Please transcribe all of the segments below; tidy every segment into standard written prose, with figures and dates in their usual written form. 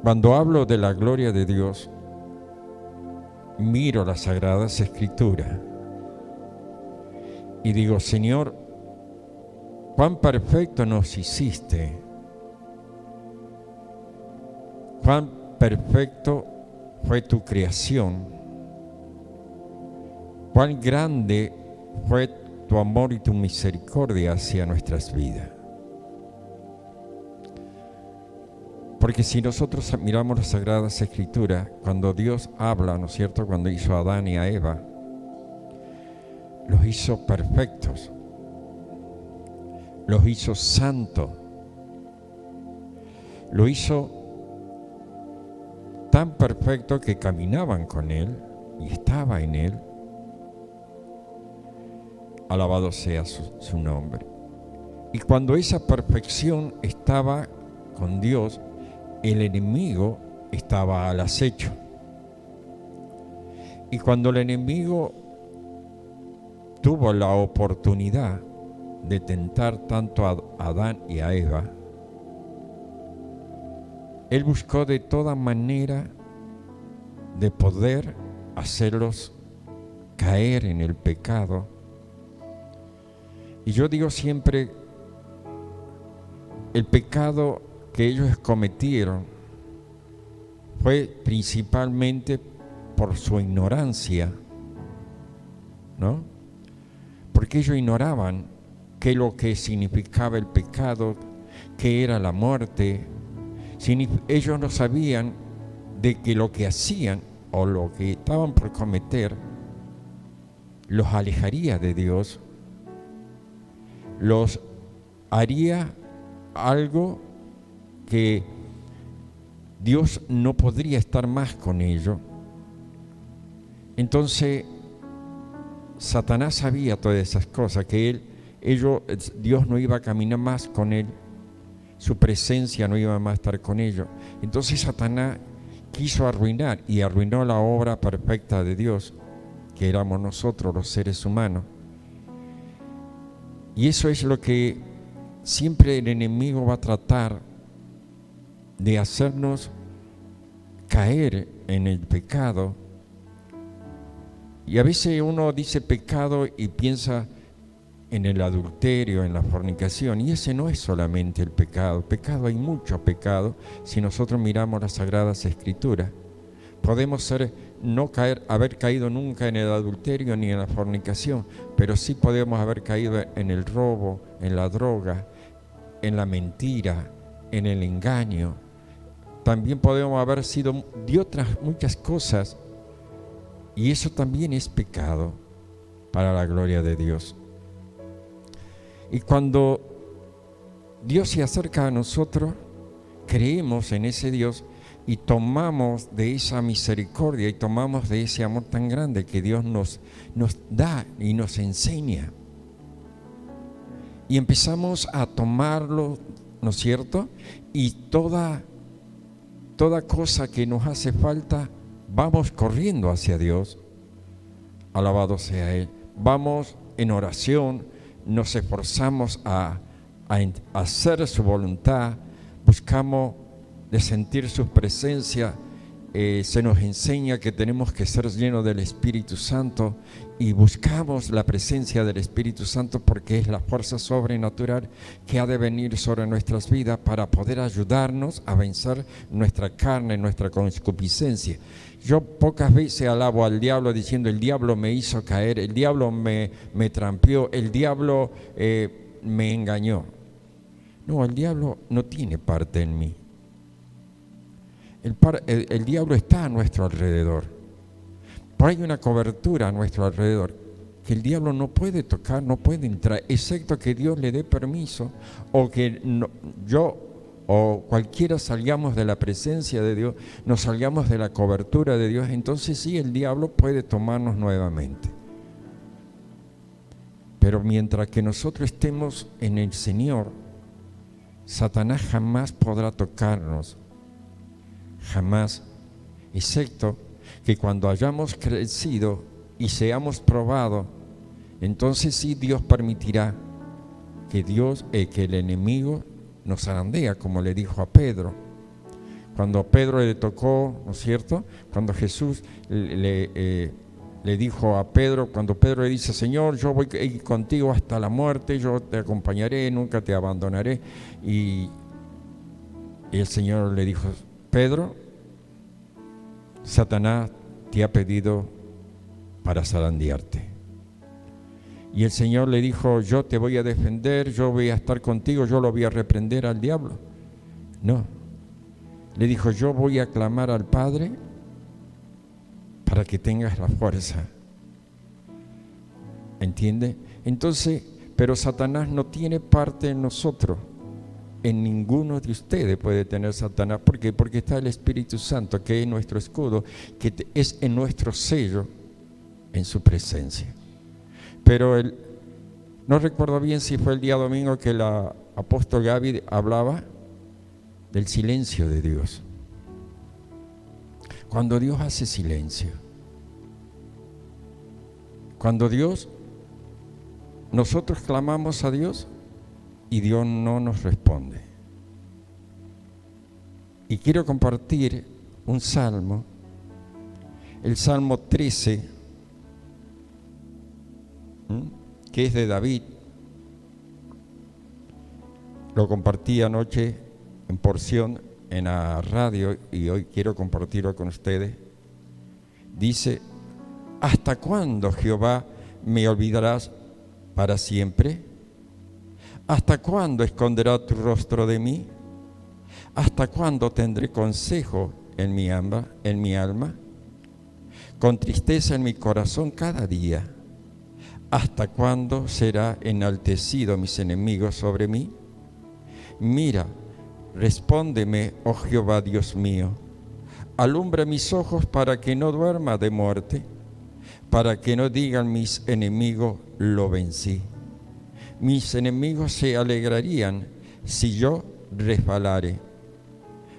Cuando hablo de la gloria de Dios, miro las Sagradas Escrituras y digo, Señor, cuán perfecto nos hiciste, cuán perfecto fue tu creación, cuán grande fue tu amor y tu misericordia hacia nuestras vidas. Porque si nosotros miramos las Sagradas Escrituras, cuando Dios habla, ¿no es cierto?, cuando hizo a Adán y a Eva, los hizo perfectos, los hizo santos, lo hizo tan perfecto que caminaban con Él y estaba en Él. Alabado sea su nombre. Y cuando esa perfección estaba con Dios, el enemigo estaba al acecho. Y cuando el enemigo tuvo la oportunidad de tentar tanto a Adán y a Eva, él buscó de toda manera de poder hacerlos caer en el pecado. Y yo digo siempre, el pecado que ellos cometieron fue principalmente por su ignorancia, ¿no? Porque ellos ignoraban qué lo que significaba el pecado, qué era la muerte. Ellos no sabían de que lo que hacían o lo que estaban por cometer los alejaría de Dios, los haría algo que Dios no podría estar más con ellos. Entonces Satanás sabía todas esas cosas, que Dios no iba a caminar más con él, su presencia no iba más a estar con ellos. Entonces Satanás quiso arruinar y arruinó la obra perfecta de Dios, que éramos nosotros los seres humanos. Y eso es lo que siempre el enemigo va a tratar de hacernos caer en el pecado. Y a veces uno dice pecado y piensa en el adulterio, en la fornicación, y ese no es solamente el pecado. Pecado, hay mucho pecado. Si nosotros miramos las Sagradas Escrituras, podemos haber caído nunca en el adulterio ni en la fornicación, pero sí podemos haber caído en el robo, en la droga, en la mentira, en el engaño. También podemos haber sido de otras muchas cosas, y eso también es pecado para la gloria de Dios. Y cuando Dios se acerca a nosotros, creemos en ese Dios y tomamos de esa misericordia y tomamos de ese amor tan grande que Dios nos da y nos enseña. Y empezamos a tomarlo, ¿no es cierto? Y toda cosa que nos hace falta, vamos corriendo hacia Dios. Alabado sea Él. Vamos en oración, nos esforzamos a hacer su voluntad, buscamos de sentir su presencia. Se nos enseña que tenemos que ser llenos del Espíritu Santo y buscamos la presencia del Espíritu Santo porque es la fuerza sobrenatural que ha de venir sobre nuestras vidas para poder ayudarnos a vencer nuestra carne, nuestra concupiscencia. Yo pocas veces alabo al diablo diciendo: el diablo me hizo caer, el diablo me trampeó, el diablo me engañó. No, el diablo no tiene parte en mí. El diablo está a nuestro alrededor. Pero hay una cobertura a nuestro alrededor que el diablo no puede tocar, no puede entrar, excepto que Dios le dé permiso, o que yo o cualquiera salgamos de la presencia de Dios, nos salgamos de la cobertura de Dios. Entonces sí, el diablo puede tomarnos nuevamente. Pero mientras que nosotros estemos en el Señor, Satanás jamás podrá tocarnos. Jamás, excepto que cuando hayamos crecido y seamos probados, entonces sí Dios permitirá que el enemigo nos zarandea, como le dijo a Pedro. Cuando Pedro le tocó, ¿no es cierto? Cuando Jesús le dijo a Pedro, cuando Pedro le dice, Señor, yo voy a ir contigo hasta la muerte, yo te acompañaré, nunca te abandonaré. Y el Señor le dijo, Pedro, Satanás te ha pedido para zarandearte. Y el Señor le dijo, yo te voy a defender, yo voy a estar contigo, yo lo voy a reprender al diablo. No. Le dijo, yo voy a clamar al Padre para que tengas la fuerza. ¿Entiende? Entonces, pero Satanás no tiene parte en nosotros. En ninguno de ustedes puede tener Satanás. ¿Por qué? Porque está el Espíritu Santo, que es nuestro escudo, que es en nuestro sello, en su presencia. Pero no recuerdo bien si fue el día domingo que el apóstol Gaby hablaba del silencio de Dios. Cuando Dios hace silencio, cuando nosotros clamamos a Dios y Dios no nos responde. Y quiero compartir un salmo, el Salmo 13, que es de David. Lo compartí anoche en porción en la radio y hoy quiero compartirlo con ustedes. Dice, ¿hasta cuándo, Jehová, me olvidarás para siempre? ¿Hasta cuándo esconderá tu rostro de mí? ¿Hasta cuándo tendré consejo en mi alma? Con tristeza en mi corazón cada día. ¿Hasta cuándo será enaltecido mis enemigos sobre mí? Mira, respóndeme, oh Jehová Dios mío. Alumbra mis ojos para que no duerma de muerte, para que no digan mis enemigos, lo vencí. Mis enemigos se alegrarían si yo resbalare.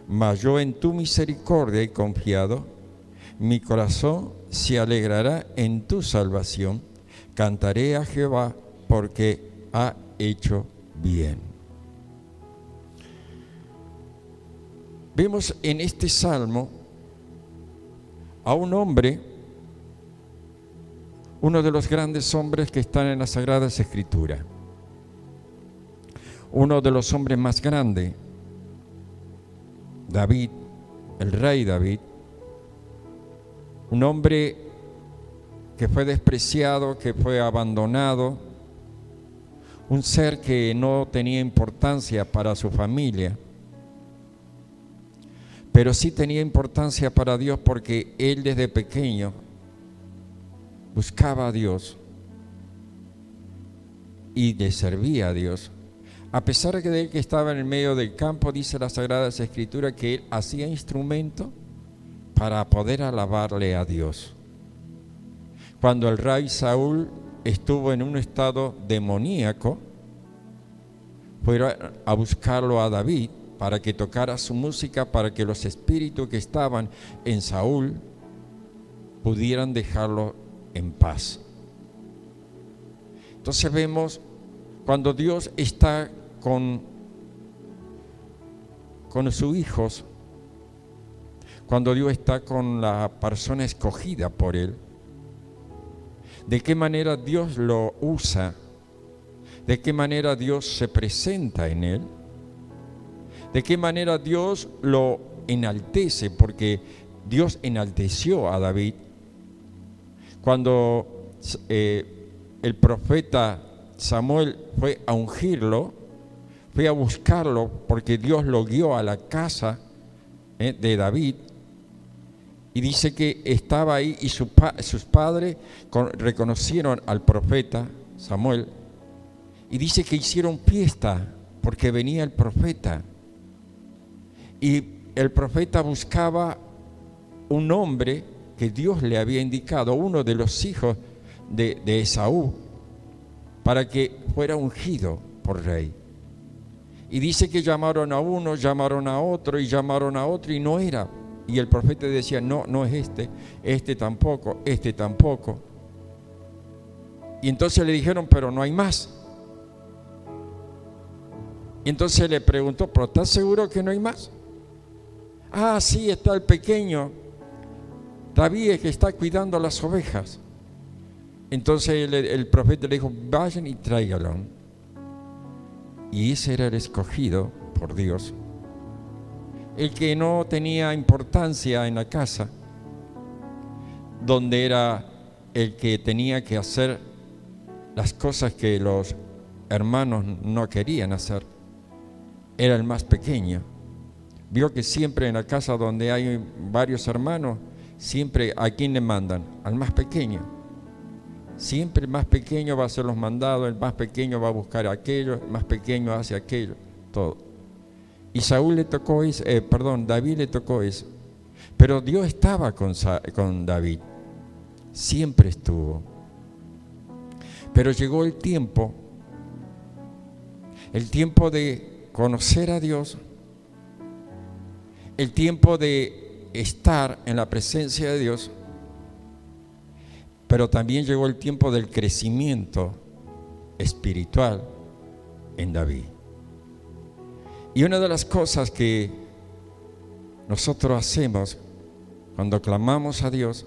Mas yo en tu misericordia he confiado. Mi corazón se alegrará en tu salvación. Cantaré a Jehová porque ha hecho bien. Vemos en este salmo a un hombre, uno de los grandes hombres que están en las Sagradas Escrituras, uno de los hombres más grandes, David, el rey David, un hombre que fue despreciado, que fue abandonado, un ser que no tenía importancia para su familia, pero sí tenía importancia para Dios porque él desde pequeño buscaba a Dios y le servía a Dios. A pesar de él que estaba en el medio del campo, dice las Sagradas Escrituras que él hacía instrumento para poder alabarle a Dios. Cuando el rey Saúl estuvo en un estado demoníaco, fueron a buscarlo a David para que tocara su música, para que los espíritus que estaban en Saúl pudieran dejarlo en paz. Entonces vemos cuando Dios está con sus hijos, cuando Dios está con la persona escogida por Él, de qué manera Dios lo usa, de qué manera Dios se presenta en Él, de qué manera Dios lo enaltece, porque Dios enalteció a David. Cuando el profeta Samuel fue a ungirlo, fue a buscarlo, porque Dios lo guió a la casa de David, y dice que estaba ahí y sus padres reconocieron al profeta Samuel, y dice que hicieron fiesta porque venía el profeta. Y el profeta buscaba un hombre que Dios le había indicado, uno de los hijos de Esaú, para que fuera ungido por rey. Y dice que llamaron a uno, llamaron a otro y llamaron a otro y no era. Y el profeta decía, no, no es este tampoco, este tampoco. Y entonces le dijeron, pero no hay más. Y entonces le preguntó, ¿pero estás seguro que no hay más? Ah, sí, está el pequeño David, es que está cuidando las ovejas. Entonces el profeta le dijo, vayan y tráiganlo. Y ese era el escogido por Dios, el que no tenía importancia en la casa, donde era el que tenía que hacer las cosas que los hermanos no querían hacer. Era el más pequeño. Vio que siempre en la casa donde hay varios hermanos, siempre ¿a quién le mandan? Al más pequeño. Siempre el más pequeño va a hacer los mandados, el más pequeño va a buscar aquello, el más pequeño hace aquello, todo. Y David le tocó eso. Pero Dios estaba con David, siempre estuvo. Pero llegó el tiempo de conocer a Dios, el tiempo de estar en la presencia de Dios, pero también llegó el tiempo del crecimiento espiritual en David. Y una de las cosas que nosotros hacemos cuando clamamos a Dios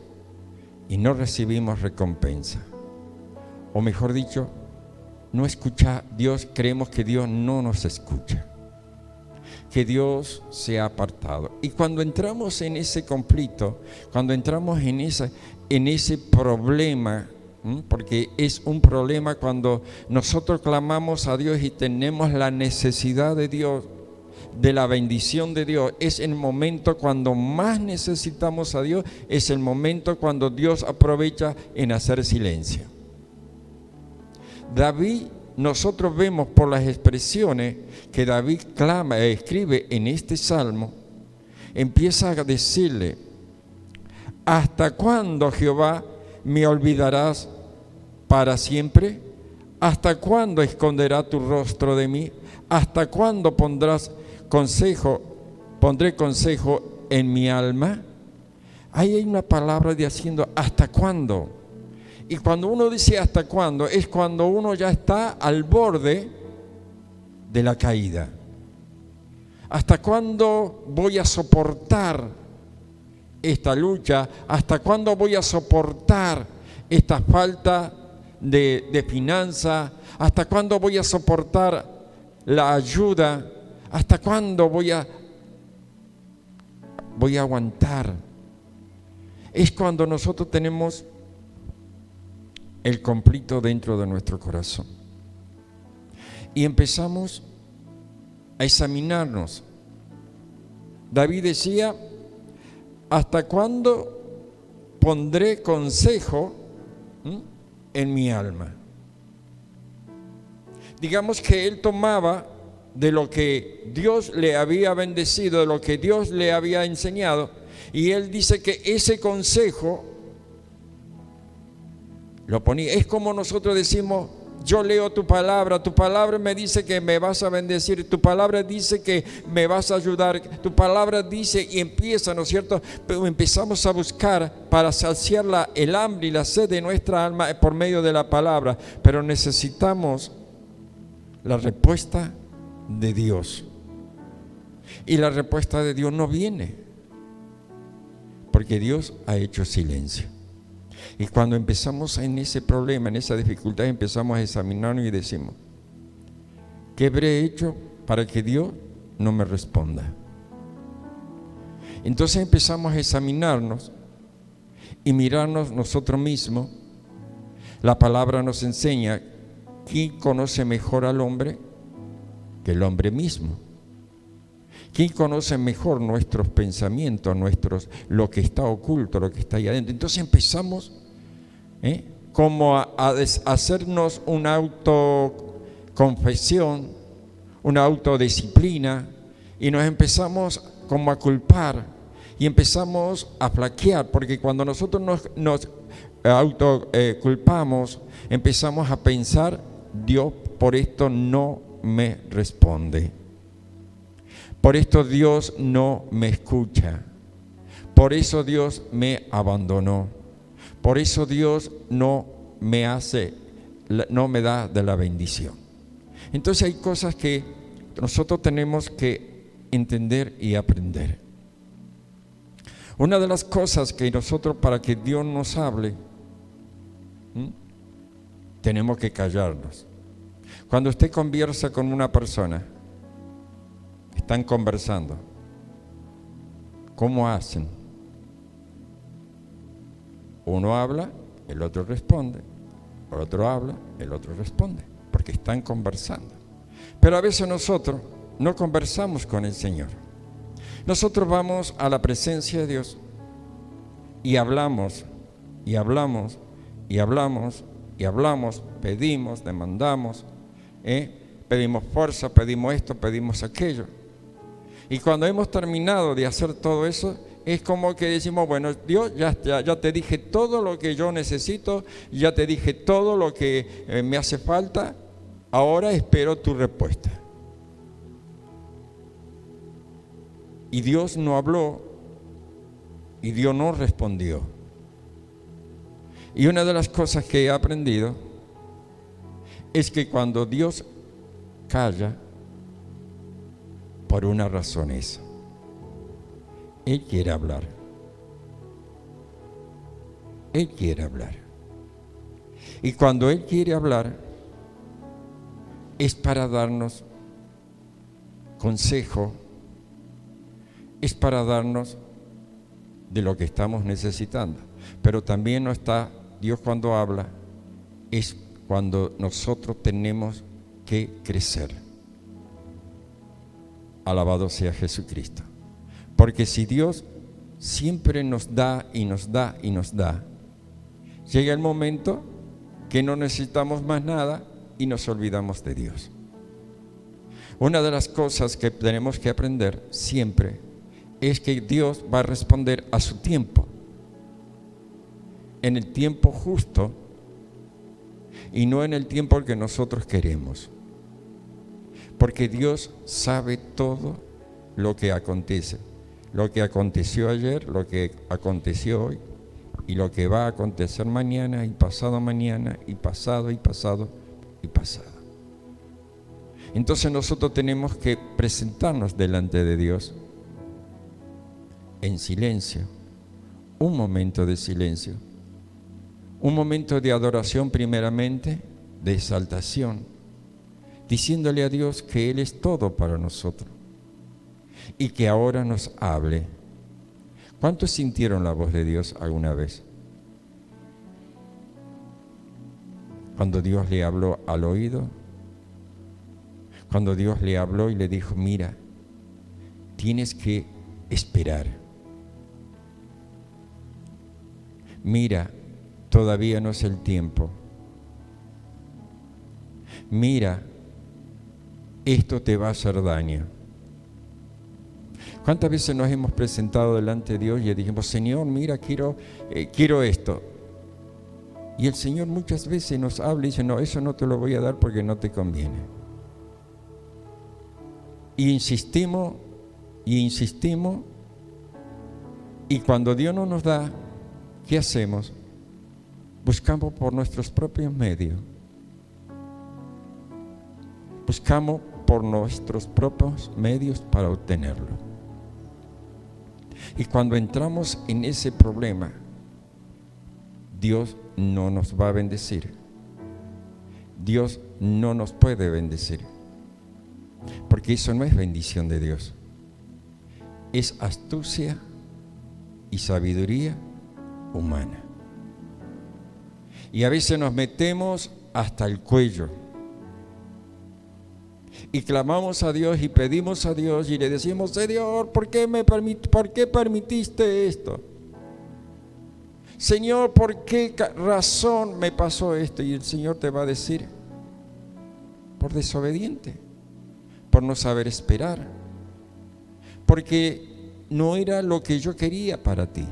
y no recibimos recompensa, o mejor dicho, no escucha Dios, creemos que Dios no nos escucha, que Dios se ha apartado. Y cuando entramos en ese conflicto, cuando entramos en ese problema, porque es un problema cuando nosotros clamamos a Dios y tenemos la necesidad de Dios, de la bendición de Dios, es el momento cuando más necesitamos a Dios, es el momento cuando Dios aprovecha en hacer silencio. David, nosotros vemos por las expresiones que David escribe en este salmo, empieza a decirle: ¿hasta cuándo, Jehová, me olvidarás para siempre? ¿Hasta cuándo esconderá tu rostro de mí? ¿Hasta cuándo pondré consejo en mi alma? Ahí hay una palabra de haciendo ¿hasta cuándo? Y cuando uno dice hasta cuándo, es cuando uno ya está al borde de la caída. ¿Hasta cuándo voy a soportar esta lucha? ¿Hasta cuándo voy a soportar esta falta de finanza? ¿Hasta cuándo voy a soportar la ayuda? ¿Hasta cuándo voy a aguantar? Es cuando nosotros tenemos el conflicto dentro de nuestro corazón y empezamos a examinarnos. David decía: ¿hasta cuándo pondré consejo en mi alma? Digamos que él tomaba de lo que Dios le había bendecido, de lo que Dios le había enseñado, y él dice que ese consejo lo ponía. Es como nosotros decimos: yo leo tu palabra me dice que me vas a bendecir, tu palabra dice que me vas a ayudar, tu palabra dice, y empieza, ¿no es cierto? Pero empezamos a buscar para saciar el hambre y la sed de nuestra alma por medio de la palabra, pero necesitamos la respuesta de Dios. Y la respuesta de Dios no viene, porque Dios ha hecho silencio. Y cuando empezamos en ese problema, en esa dificultad, empezamos a examinarnos y decimos: ¿qué habré hecho para que Dios no me responda? Entonces empezamos a examinarnos y mirarnos nosotros mismos. La palabra nos enseña: ¿quién conoce mejor al hombre que el hombre mismo? ¿Quién conoce mejor nuestros pensamientos, lo que está oculto, lo que está ahí adentro? Entonces empezamos como a hacernos una autoconfesión, una autodisciplina, y nos empezamos como a culpar y empezamos a flaquear, porque cuando nosotros nos autoculpamos, empezamos a pensar: Dios por esto no me responde, por esto Dios no me escucha, por eso Dios me abandonó, por eso Dios no me da de la bendición. Entonces hay cosas que nosotros tenemos que entender y aprender. Una de las cosas que nosotros, para que Dios nos hable, tenemos que callarnos. Cuando usted conversa con una persona, están conversando, ¿cómo hacen? Uno habla, el otro responde, el otro habla, el otro responde, porque están conversando. Pero a veces nosotros no conversamos con el Señor. Nosotros vamos a la presencia de Dios y hablamos, y hablamos, y hablamos, y hablamos, pedimos, demandamos, pedimos fuerza, pedimos esto, pedimos aquello. Y cuando hemos terminado de hacer todo eso, es como que decimos, bueno, Dios, ya te dije todo lo que yo necesito, ya te dije todo lo que me hace falta, ahora espero tu respuesta. Y Dios no habló, y Dios no respondió. Y una de las cosas que he aprendido es que cuando Dios calla, por una razón es, Él quiere hablar. Él quiere hablar. Y cuando Él quiere hablar, es para darnos consejo, es para darnos de lo que estamos necesitando. Pero también no está, Dios cuando habla, es cuando nosotros tenemos que crecer. Alabado sea Jesucristo. Porque si Dios siempre nos da y nos da y nos da, llega el momento que no necesitamos más nada y nos olvidamos de Dios. Una de las cosas que tenemos que aprender siempre es que Dios va a responder a su tiempo, en el tiempo justo y no en el tiempo que nosotros queremos. Porque Dios sabe todo lo que acontece, lo que aconteció ayer, lo que aconteció hoy y lo que va a acontecer mañana y pasado mañana y pasado y pasado y pasado. Entonces nosotros tenemos que presentarnos delante de Dios en silencio, un momento de silencio, un momento de adoración primeramente, de exaltación, diciéndole a Dios que Él es todo para nosotros y que ahora nos hable. ¿Cuántos sintieron la voz de Dios alguna vez? Cuando Dios le habló al oído, cuando Dios le habló y le dijo, mira, tienes que esperar. Mira, todavía no es el tiempo. Mira, esto te va a hacer daño. ¿Cuántas veces nos hemos presentado delante de Dios y le dijimos, Señor, mira, quiero esto? Y el Señor muchas veces nos habla y dice, no, eso no te lo voy a dar porque no te conviene. Y insistimos, y cuando Dios no nos da, ¿qué hacemos? Buscamos por nuestros propios medios. Buscamos por nuestros propios medios para obtenerlo. Y cuando entramos en ese problema, Dios no nos va a bendecir. Dios no nos puede bendecir. Porque eso no es bendición de Dios. Es astucia y sabiduría humana. Y a veces nos metemos hasta el cuello. Y clamamos a Dios y pedimos a Dios y le decimos, Señor, ¿por qué permitiste esto? Señor, ¿por qué razón me pasó esto? Y el Señor te va a decir, por desobediente, por no saber esperar, porque no era lo que yo quería para ti.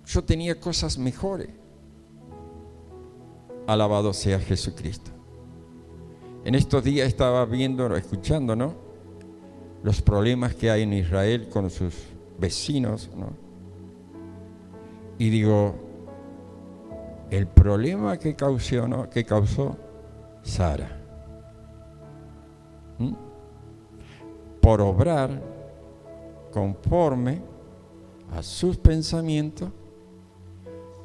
Yo tenía cosas mejores. Alabado sea Jesucristo. En estos días estaba escuchando, ¿no?, los problemas que hay en Israel con sus vecinos, ¿no? Y digo, el problema que causó Sara, por obrar conforme a sus pensamientos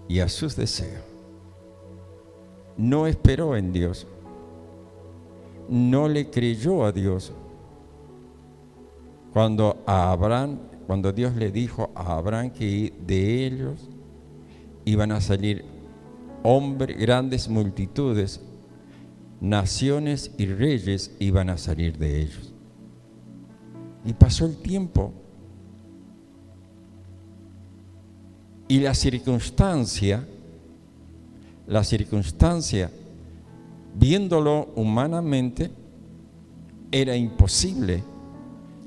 y a sus deseos. No esperó en Dios, no le creyó a Dios. Cuando Dios le dijo a Abraham que de ellos iban a salir hombres, grandes multitudes, naciones y reyes iban a salir de ellos. Y pasó el tiempo y la circunstancia, viéndolo humanamente, era imposible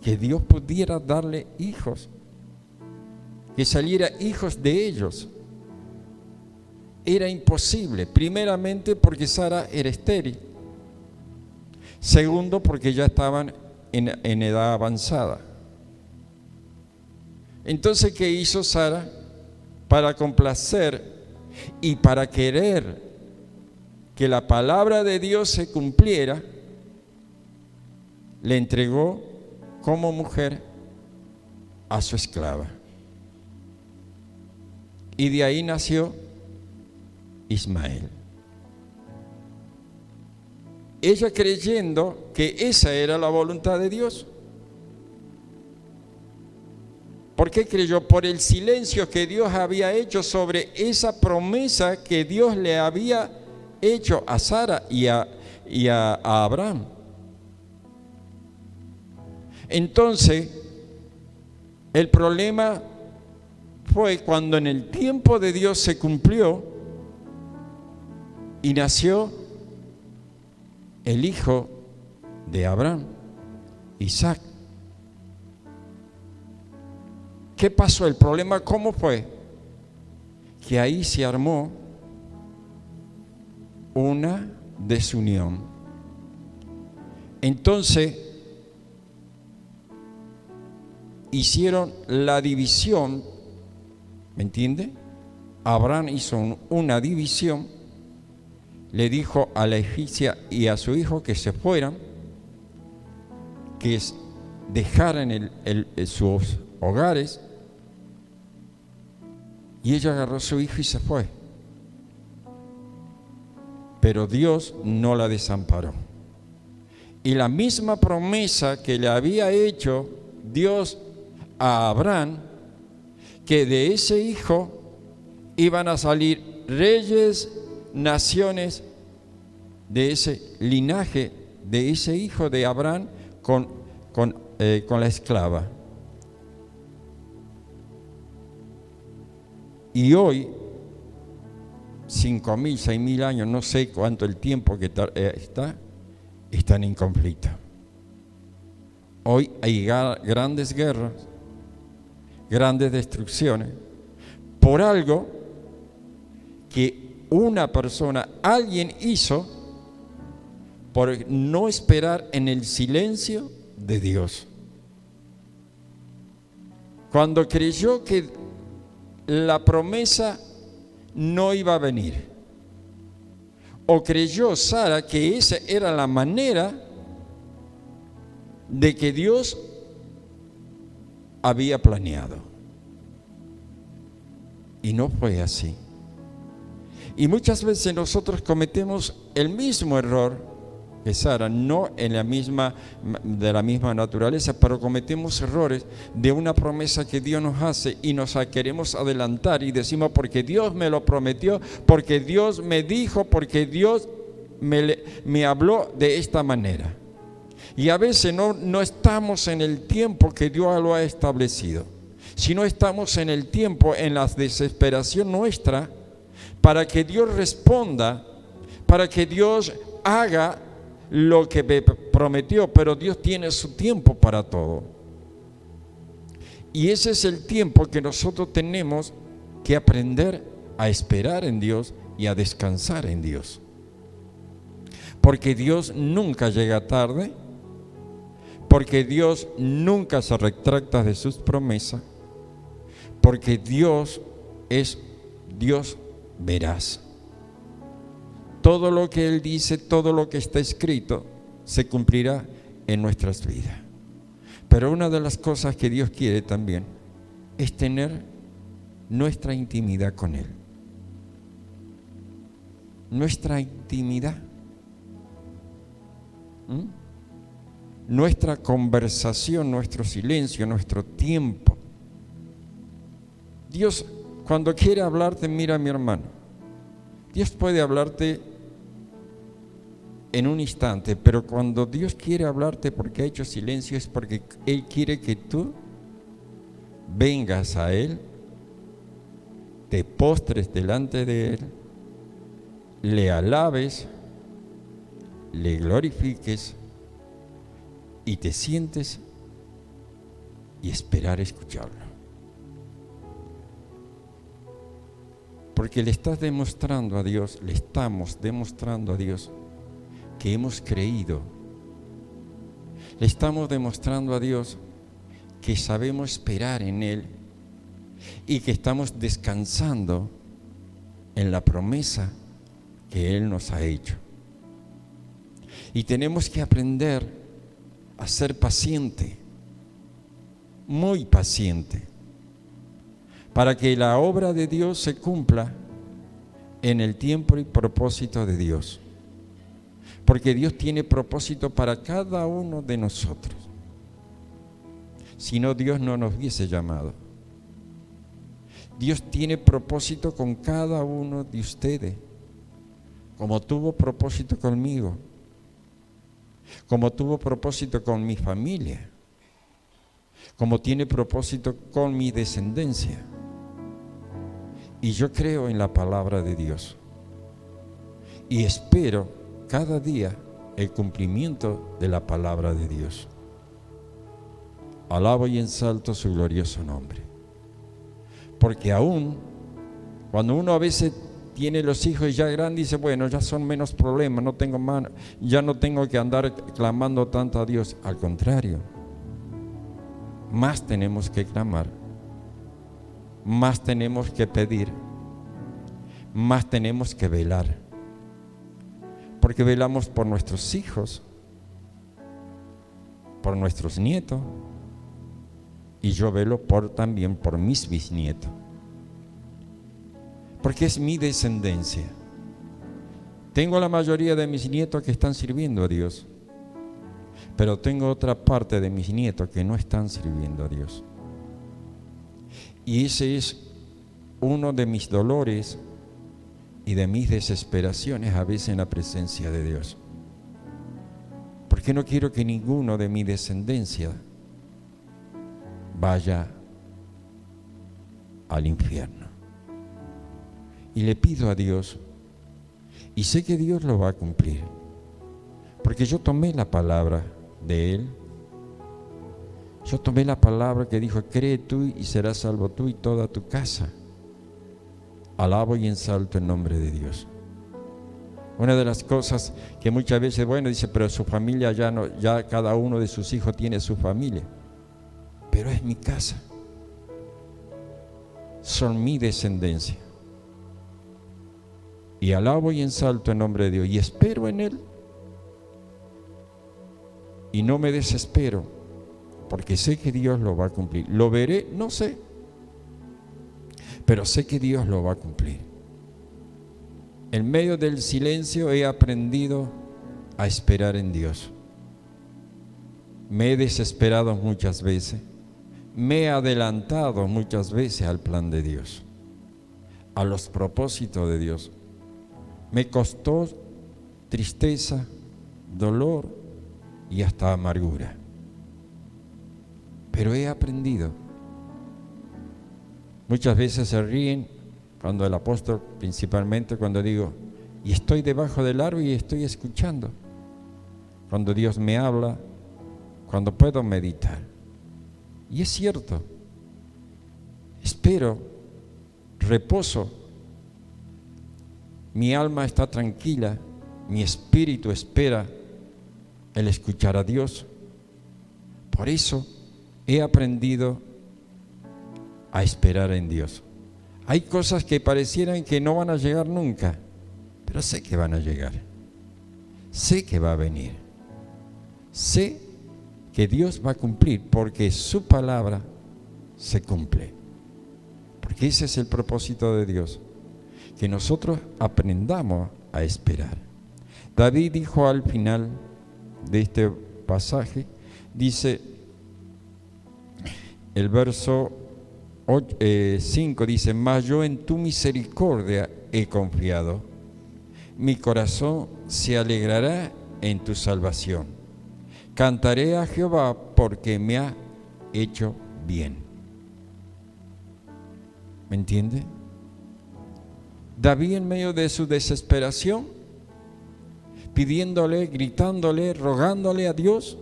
que Dios pudiera darle hijos, que saliera hijos de ellos. Era imposible, primeramente porque Sara era estéril, segundo porque ya estaban en edad avanzada. Entonces, ¿qué hizo Sara? Para complacer y para querer que la palabra de Dios se cumpliera, le entregó como mujer a su esclava. Y de ahí nació Ismael. Ella creyendo que esa era la voluntad de Dios. ¿Por qué creyó? Por el silencio que Dios había hecho sobre esa promesa que Dios le había hecho a Sara y a Abraham. Entonces, el problema fue cuando en el tiempo de Dios se cumplió y nació el hijo de Abraham, Isaac. ¿Qué pasó? El problema, ¿cómo fue? Que ahí se armó una desunión. Entonces, hicieron la división, ¿me entiende? Abraham hizo una división, le dijo a la egipcia y a su hijo que se fueran, que dejaran sus hogares, y ella agarró a su hijo y se fue. Pero Dios no la desamparó. Y la misma promesa que le había hecho Dios a Abraham, que de ese hijo iban a salir reyes, naciones, de ese linaje, de ese hijo de Abraham con la esclava. Y hoy, 5.000, 6.000 años, no sé cuánto el tiempo que están en conflicto. Hoy hay grandes guerras, grandes destrucciones, por algo que una persona, alguien hizo, por no esperar en el silencio de Dios. Cuando creyó que la promesa no iba a venir, o creyó Sara que esa era la manera de que Dios había planeado, y no fue así. Y muchas veces nosotros cometemos el mismo error que Sara, no de la misma naturaleza, pero cometemos errores de una promesa que Dios nos hace y nos queremos adelantar y decimos porque Dios me lo prometió, porque Dios me dijo, porque Dios me habló de esta manera. Y a veces no estamos en el tiempo que Dios lo ha establecido, sino estamos en el tiempo, en la desesperación nuestra, para que Dios responda, para que Dios haga lo que me prometió, pero Dios tiene su tiempo para todo. Y ese es el tiempo que nosotros tenemos que aprender a esperar en Dios y a descansar en Dios. Porque Dios nunca llega tarde, porque Dios nunca se retracta de sus promesas, porque Dios es Dios veraz. Todo lo que Él dice, todo lo que está escrito, se cumplirá en nuestras vidas. Pero una de las cosas que Dios quiere también es tener nuestra intimidad con Él. Nuestra intimidad. Nuestra conversación, nuestro silencio, nuestro tiempo. Dios, cuando quiere hablarte, mira, mi hermano, Dios puede hablarte en un instante, pero cuando Dios quiere hablarte porque ha hecho silencio es porque Él quiere que tú vengas a Él, te postres delante de Él, le alabes, le glorifiques y te sientes y esperar escucharlo. Porque le estás demostrando a Dios, le estamos demostrando a Dios que hemos creído. Le estamos demostrando a Dios que sabemos esperar en Él y que estamos descansando en la promesa que Él nos ha hecho. Y tenemos que aprender a ser paciente, muy paciente, para que la obra de Dios se cumpla en el tiempo y propósito de Dios. Porque Dios tiene propósito para cada uno de nosotros. Si no, Dios no nos hubiese llamado. Dios tiene propósito con cada uno de ustedes, como tuvo propósito conmigo, como tuvo propósito con mi familia, como tiene propósito con mi descendencia. Y yo creo en la palabra de Dios y espero cada día el cumplimiento de la palabra de Dios. Alabo y ensalto su glorioso nombre. Porque aún cuando uno a veces tiene los hijos ya grandes, dice, bueno, ya son menos problemas, ya no tengo que andar clamando tanto a Dios. Al contrario, más tenemos que clamar, más tenemos que pedir, más tenemos que velar. Porque velamos por nuestros hijos, por nuestros nietos, y yo velo también por mis bisnietos. Porque es mi descendencia. Tengo la mayoría de mis nietos que están sirviendo a Dios, pero tengo otra parte de mis nietos que no están sirviendo a Dios. Y ese es uno de mis dolores y de mis desesperaciones a veces en la presencia de Dios. Porque no quiero que ninguno de mi descendencia vaya al infierno. Y le pido a Dios, y sé que Dios lo va a cumplir, porque yo tomé la palabra de Él. Yo tomé la palabra que dijo, cree tú y serás salvo tú y toda tu casa. Alabo y ensalto el nombre de Dios. Una de las cosas que muchas veces, dice, pero su familia ya cada uno de sus hijos tiene su familia. Pero es mi casa. Son mi descendencia. Y alabo y ensalto el nombre de Dios y espero en Él. Y no me desespero, porque sé que Dios lo va a cumplir. ¿Lo veré? No sé. Pero sé que Dios lo va a cumplir. En medio del silencio he aprendido a esperar en Dios. Me he desesperado muchas veces. Me he adelantado muchas veces al plan de Dios, a los propósitos de Dios. Me costó tristeza, dolor y hasta amargura. Pero he aprendido. Muchas veces se ríen cuando el apóstol, principalmente cuando digo, y estoy debajo del árbol y estoy escuchando. Cuando Dios me habla, cuando puedo meditar. Y es cierto. Espero, reposo. Mi alma está tranquila, mi espíritu espera el escuchar a Dios. Por eso he aprendido a esperar en Dios. Hay cosas que parecieran que no van a llegar nunca, pero sé que van a llegar. Sé que va a venir. Sé que Dios va a cumplir porque su palabra se cumple. Porque ese es el propósito de Dios, que nosotros aprendamos a esperar. David dijo al final de este pasaje, dice el verso 5, dice: mas yo en tu misericordia he confiado, mi corazón se alegrará en tu salvación. Cantaré a Jehová porque me ha hecho bien. ¿Me entiende? David, en medio de su desesperación, pidiéndole, gritándole, rogándole a Dios,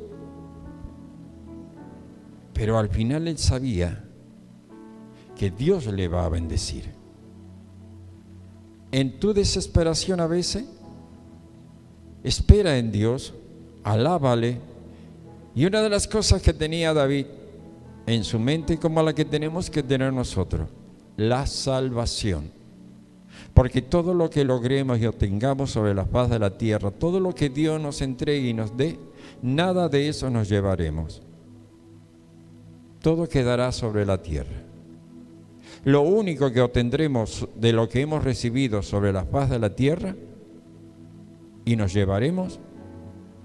pero al final él sabía que Dios le va a bendecir. En tu desesperación a veces, espera en Dios, alábale. Y una de las cosas que tenía David en su mente, como la que tenemos que tener nosotros, la salvación. Porque todo lo que logremos y obtengamos sobre la faz de la tierra, todo lo que Dios nos entregue y nos dé, nada de eso nos llevaremos. Todo quedará sobre la tierra. Lo único que obtendremos de lo que hemos recibido sobre la faz de la tierra y nos llevaremos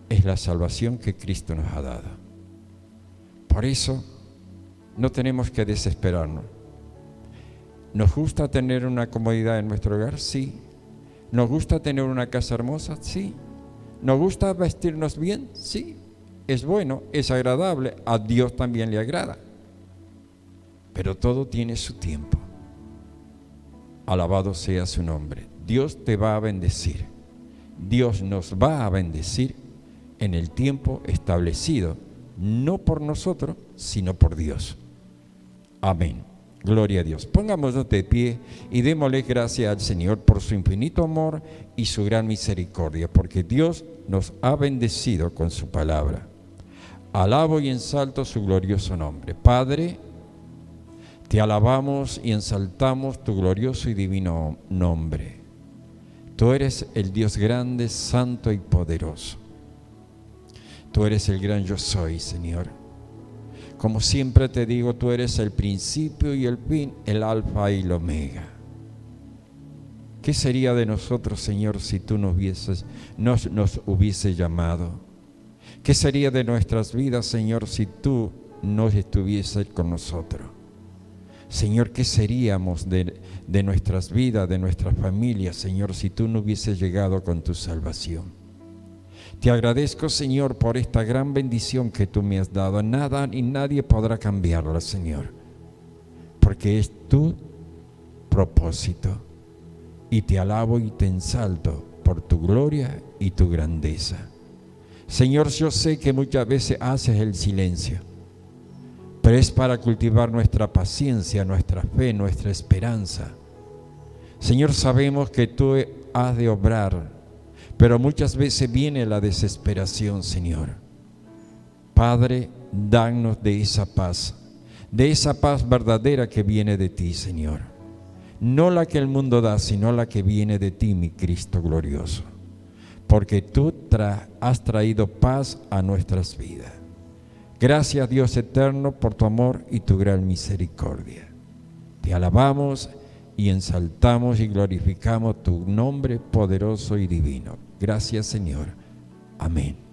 es la salvación que Cristo nos ha dado. Por eso no tenemos que desesperarnos. ¿Nos gusta tener una comodidad en nuestro hogar? Sí. ¿Nos gusta tener una casa hermosa? Sí. ¿Nos gusta vestirnos bien? Sí. Es bueno, es agradable, a Dios también le agrada. Pero todo tiene su tiempo. Alabado sea su nombre. Dios te va a bendecir. Dios nos va a bendecir en el tiempo establecido, no por nosotros, sino por Dios. Amén. Gloria a Dios. Pongámonos de pie y démosle gracias al Señor por su infinito amor y su gran misericordia, porque Dios nos ha bendecido con su palabra. Alabo y ensalto su glorioso nombre. Padre, te alabamos y ensaltamos tu glorioso y divino nombre. Tú eres el Dios grande, santo y poderoso. Tú eres el gran yo soy, Señor. Como siempre te digo, tú eres el principio y el fin, el alfa y el omega. ¿Qué sería de nosotros, Señor, si tú nos hubieses llamado? ¿Qué sería de nuestras vidas, Señor, si tú no estuvieses con nosotros? Señor, ¿qué seríamos de nuestras vidas, de nuestras familias, Señor, si tú no hubieses llegado con tu salvación? Te agradezco, Señor, por esta gran bendición que tú me has dado. Nada ni nadie podrá cambiarla, Señor, porque es tu propósito. Y te alabo y te ensalto por tu gloria y tu grandeza. Señor, yo sé que muchas veces haces el silencio, pero es para cultivar nuestra paciencia, nuestra fe, nuestra esperanza. Señor, sabemos que tú has de obrar, pero muchas veces viene la desesperación, Señor. Padre, danos de esa paz verdadera que viene de ti, Señor. No la que el mundo da, sino la que viene de ti, mi Cristo glorioso. Porque tú has traído paz a nuestras vidas. Gracias, Dios eterno, por tu amor y tu gran misericordia. Te alabamos y ensaltamos y glorificamos tu nombre poderoso y divino. Gracias, Señor. Amén.